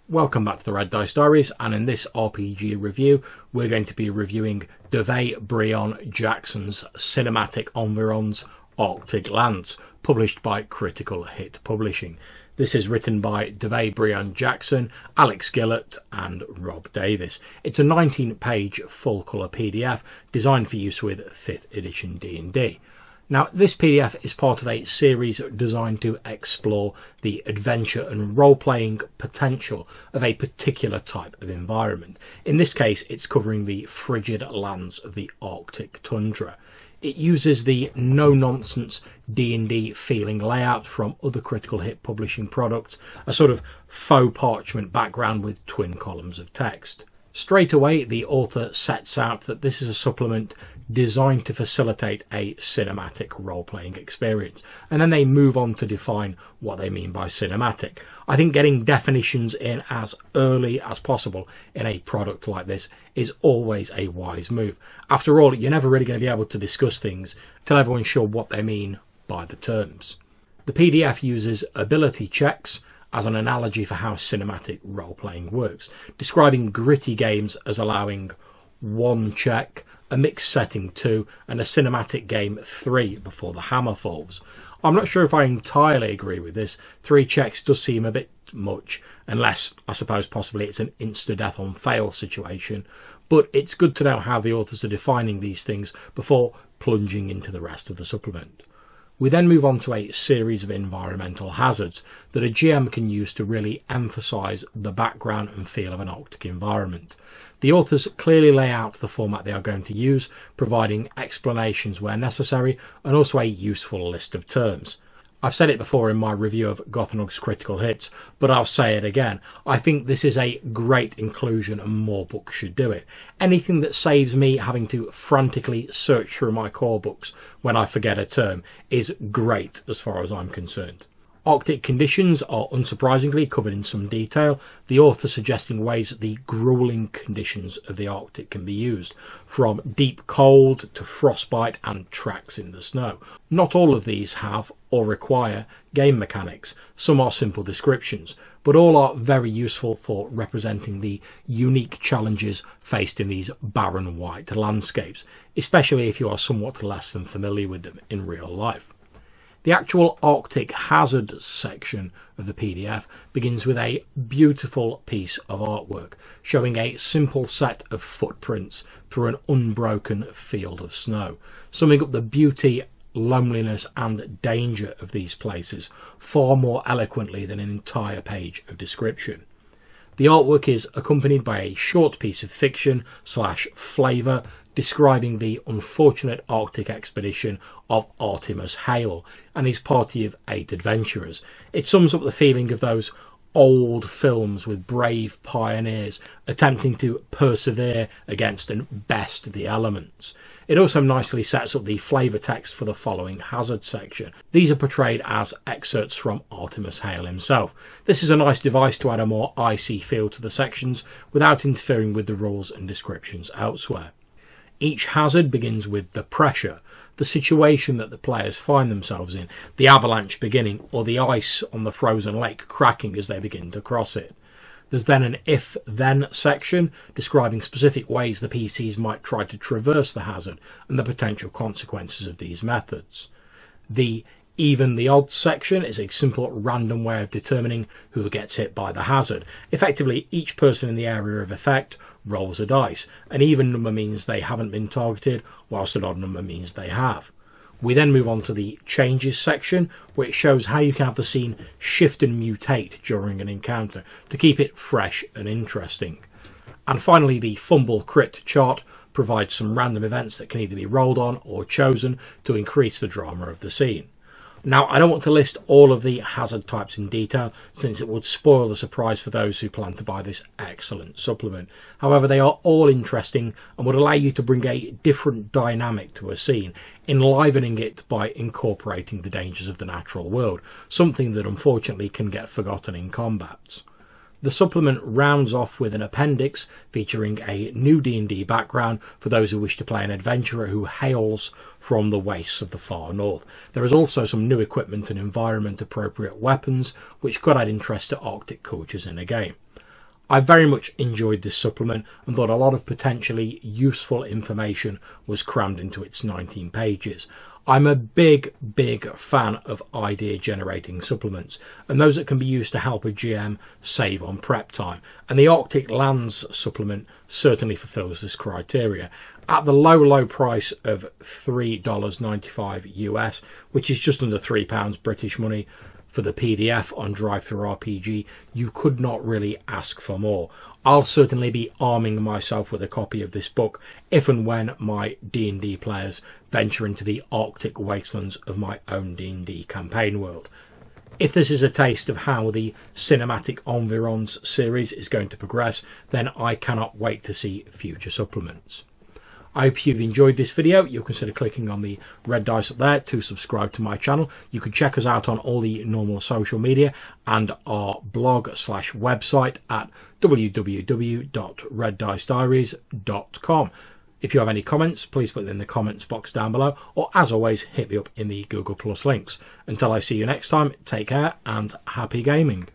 Welcome back to the Red Dice Diaries, and in this RPG review we're going to be reviewing Dave Brion Jackson's cinematic Environs Arctic Lands, published by Critical Hit Publishing. This is written by Dave Brion Jackson, Alex Gillett and Rob Davis. It's a 19-page full-colour PDF designed for use with 5th edition D&D. Now, this PDF is part of a series designed to explore the adventure and role-playing potential of a particular type of environment. In this case, it's covering the frigid lands of the Arctic tundra. It uses the no-nonsense D&D feeling layout from other Critical Hit publishing products, a sort of faux parchment background with twin columns of text. Straight away, the author sets out that this is a supplement designed to facilitate a cinematic role-playing experience, and then they move on to define what they mean by cinematic. I think getting definitions in as early as possible in a product like this is always a wise move. After all, you're never really going to be able to discuss things till everyone's sure what they mean by the terms. The PDF uses ability checks as an analogy for how cinematic role-playing works, describing gritty games as allowing 1 check, a mixed setting 2, and a cinematic game 3 before the hammer falls. I'm not sure if I entirely agree with this. 3 checks does seem a bit much, unless I suppose possibly it's an insta-death on fail situation, but it's good to know how the authors are defining these things before plunging into the rest of the supplement. We then move on to a series of environmental hazards that a GM can use to really emphasise the background and feel of an Arctic environment. The authors clearly lay out the format they are going to use, providing explanations where necessary and also a useful list of terms. I've said it before in my review of Gothenog's Critical Hits, but I'll say it again. I think this is a great inclusion and more books should do it. Anything that saves me having to frantically search through my core books when I forget a term is great as far as I'm concerned. Arctic conditions are unsurprisingly covered in some detail, the author suggesting ways that the gruelling conditions of the Arctic can be used, from deep cold to frostbite and tracks in the snow. Not all of these have or require game mechanics. Some are simple descriptions, but all are very useful for representing the unique challenges faced in these barren white landscapes, especially if you are somewhat less than familiar with them in real life. The actual Arctic hazards section of the PDF begins with a beautiful piece of artwork showing a simple set of footprints through an unbroken field of snow, summing up the beauty, loneliness and danger of these places far more eloquently than an entire page of description. The artwork is accompanied by a short piece of fiction / flavour describing the unfortunate Arctic expedition of Artemus Hale and his party of 8 adventurers. It sums up the feeling of those old films with brave pioneers attempting to persevere against and best the elements. It also nicely sets up the flavour text for the following hazard section. These are portrayed as excerpts from Artemus Hale himself. This is a nice device to add a more icy feel to the sections without interfering with the rules and descriptions elsewhere. Each hazard begins with the pressure, the situation that the players find themselves in, the avalanche beginning, or the ice on the frozen lake cracking as they begin to cross it. There's then an if-then section describing specific ways the PCs might try to traverse the hazard and the potential consequences of these methods. The even the odds section is a simple random way of determining who gets hit by the hazard. Effectively, each person in the area of effect rolls a dice. An even number means they haven't been targeted, whilst an odd number means they have. We then move on to the changes section, which shows how you can have the scene shift and mutate during an encounter to keep it fresh and interesting. And finally, the fumble crit chart provides some random events that can either be rolled on or chosen to increase the drama of the scene. Now, I don't want to list all of the hazard types in detail, since it would spoil the surprise for those who plan to buy this excellent supplement. However, they are all interesting and would allow you to bring a different dynamic to a scene, enlivening it by incorporating the dangers of the natural world, something that unfortunately can get forgotten in combats. The supplement rounds off with an appendix featuring a new D&D background for those who wish to play an adventurer who hails from the wastes of the far north. There is also some new equipment and environment appropriate weapons which could add interest to Arctic cultures in a game. I very much enjoyed this supplement and thought a lot of potentially useful information was crammed into its 19 pages. I'm a big fan of idea generating supplements and those that can be used to help a GM save on prep time, and the Arctic Lands supplement certainly fulfills this criteria. At the low price of $3.95 US, which is just under £3 British money, for the PDF on Drive-Thru-RPG, you could not really ask for more. I'll certainly be arming myself with a copy of this book if and when my D&D players venture into the Arctic wastelands of my own D&D campaign world. If this is a taste of how the cinematic Environs series is going to progress, then I cannot wait to see future supplements. I hope you've enjoyed this video. You'll consider clicking on the red dice up there to subscribe to my channel. You can check us out on all the normal social media and our blog/website at www.reddicediaries.com. If you have any comments, please put them in the comments box down below, or as always, hit me up in the Google Plus links. Until I see you next time, take care and happy gaming.